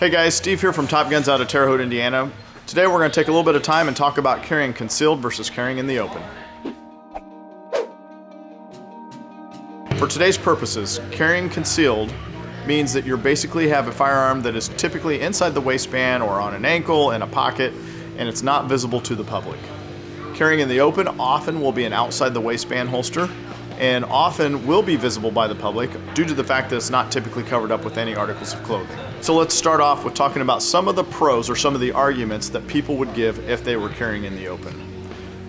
Hey guys, Steve here from Top Guns out of Terre Haute, Indiana. Today we're going to take a little bit of time and talk about carrying concealed versus carrying in the open. For today's purposes, carrying concealed means that you basically have a firearm that is typically inside the waistband or on an ankle in a pocket, and it's not visible to the public. Carrying in the open often will be an outside the waistband holster, and often will be visible by the public due to the fact that it's not typically covered up with any articles of clothing. So let's start off with talking about some of the pros or some of the arguments that people would give if they were carrying in the open.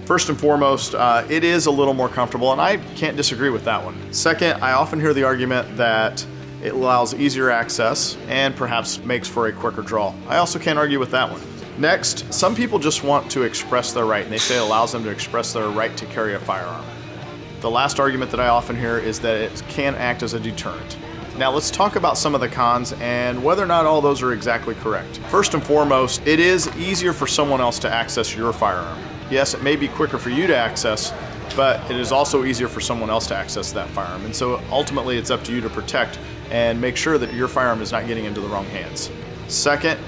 First and foremost, it is a little more comfortable, and I can't disagree with that one. Second, I often hear the argument that it allows easier access and perhaps makes for a quicker draw. I also can't argue with that one. Next, some people just want to express their right, and they say it allows them to express their right to carry a firearm. The last argument that I often hear is that it can act as a deterrent. Now let's talk about some of the cons and whether or not all those are exactly correct. First and foremost, it is easier for someone else to access your firearm. Yes, it may be quicker for you to access, but it is also easier for someone else to access that firearm. And so ultimately it's up to you to protect and make sure that your firearm is not getting into the wrong hands. Second,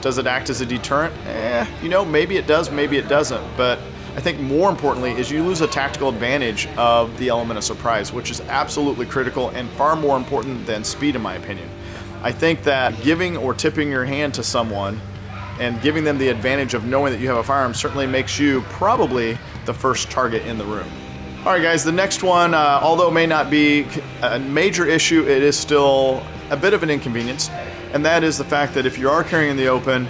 does it act as a deterrent? Maybe it does, maybe it doesn't, but I think more importantly is you lose a tactical advantage of the element of surprise, which is absolutely critical and far more important than speed in my opinion. I think that giving or tipping your hand to someone and giving them the advantage of knowing that you have a firearm certainly makes you probably the first target in the room. All right guys, the next one, although it may not be a major issue, it is still a bit of an inconvenience, and that is the fact that if you are carrying in the open,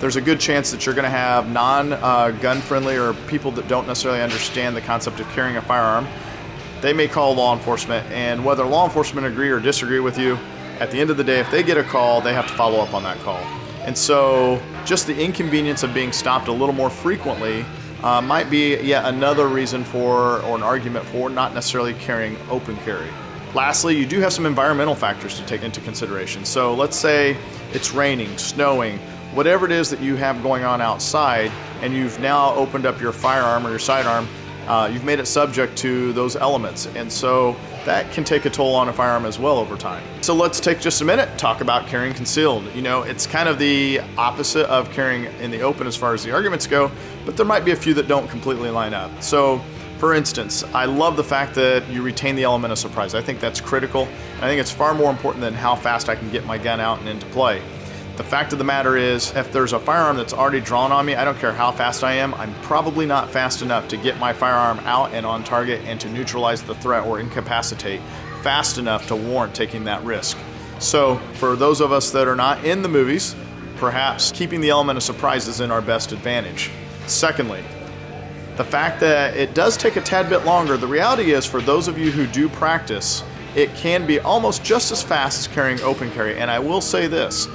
there's a good chance that you're going to have non-gun friendly or people that don't necessarily understand the concept of carrying a firearm. They may call law enforcement, and whether law enforcement agree or disagree with you, at the end of the day, if they get a call, they have to follow up on that call. And so just the inconvenience of being stopped a little more frequently might be yet another reason for, or an argument for, not necessarily carrying open carry. Lastly, you do have some environmental factors to take into consideration. So let's say it's raining, snowing, whatever it is that you have going on outside, and you've now opened up your firearm or your sidearm, you've made it subject to those elements. And so that can take a toll on a firearm as well over time. So let's take just a minute, talk about carrying concealed. It's kind of the opposite of carrying in the open as far as the arguments go, but there might be a few that don't completely line up. So for instance, I love the fact that you retain the element of surprise. I think that's critical. And I think it's far more important than how fast I can get my gun out and into play. The fact of the matter is, if there's a firearm that's already drawn on me, I don't care how fast I am, I'm probably not fast enough to get my firearm out and on target and to neutralize the threat or incapacitate fast enough to warrant taking that risk. So for those of us that are not in the movies, perhaps keeping the element of surprise is in our best advantage. Secondly, the fact that it does take a tad bit longer, the reality is for those of you who do practice, it can be almost just as fast as carrying open carry. And I will say this,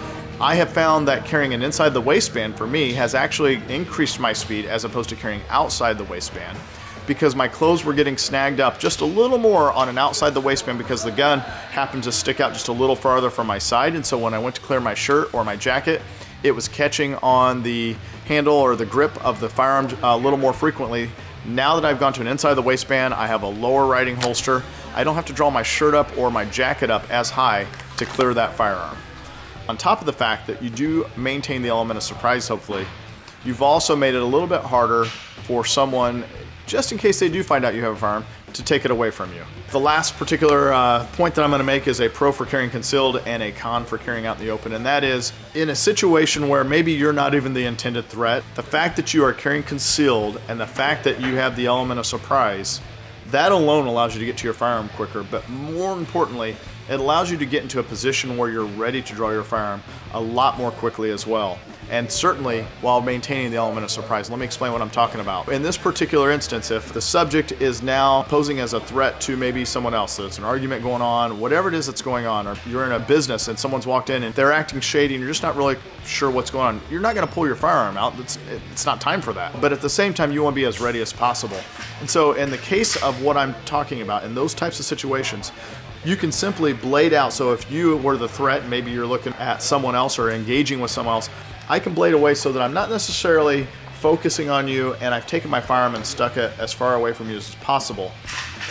I have found that carrying an inside the waistband for me has actually increased my speed as opposed to carrying outside the waistband, because my clothes were getting snagged up just a little more on an outside the waistband because the gun happened to stick out just a little farther from my side. And so when I went to clear my shirt or my jacket, it was catching on the handle or the grip of the firearm a little more frequently. Now that I've gone to an inside the waistband, I have a lower riding holster. I don't have to draw my shirt up or my jacket up as high to clear that firearm. On top of the fact that you do maintain the element of surprise, hopefully, you've also made it a little bit harder for someone, just in case they do find out you have a firearm, to take it away from you. The last particular point that I'm going to make is a pro for carrying concealed and a con for carrying out in the open, and that is in a situation where maybe you're not even the intended threat, the fact that you are carrying concealed and the fact that you have the element of surprise, that alone allows you to get to your firearm quicker, but more importantly, it allows you to get into a position where you're ready to draw your firearm a lot more quickly as well. And certainly while maintaining the element of surprise. Let me explain what I'm talking about. In this particular instance, if the subject is now posing as a threat to maybe someone else, so it's an argument going on, whatever it is that's going on, or you're in a business and someone's walked in and they're acting shady and you're just not really sure what's going on, you're not going to pull your firearm out. It's not time for that. But at the same time, you want to be as ready as possible. And so in the case of what I'm talking about, in those types of situations, you can simply blade out. So if you were the threat, maybe you're looking at someone else or engaging with someone else, I can blade away so that I'm not necessarily focusing on you, and I've taken my firearm and stuck it as far away from you as possible.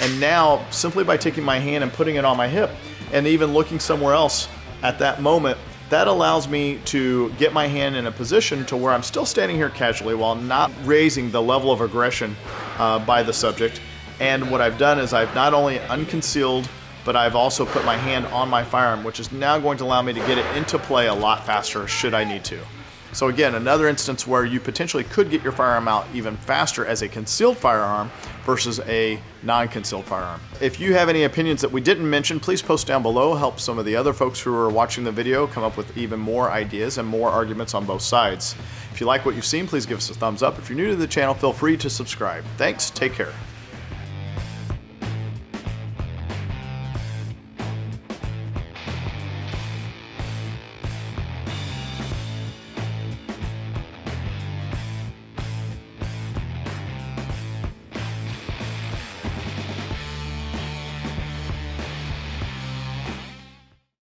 And now, simply by taking my hand and putting it on my hip, and even looking somewhere else at that moment, that allows me to get my hand in a position to where I'm still standing here casually while not raising the level of aggression by the subject. And what I've done is I've not only unconcealed, but I've also put my hand on my firearm, which is now going to allow me to get it into play a lot faster should I need to. So again, another instance where you potentially could get your firearm out even faster as a concealed firearm versus a non-concealed firearm. If you have any opinions that we didn't mention, please post down below. Help some of the other folks who are watching the video come up with even more ideas and more arguments on both sides. If you like what you've seen, please give us a thumbs up. If you're new to the channel, feel free to subscribe. Thanks, take care.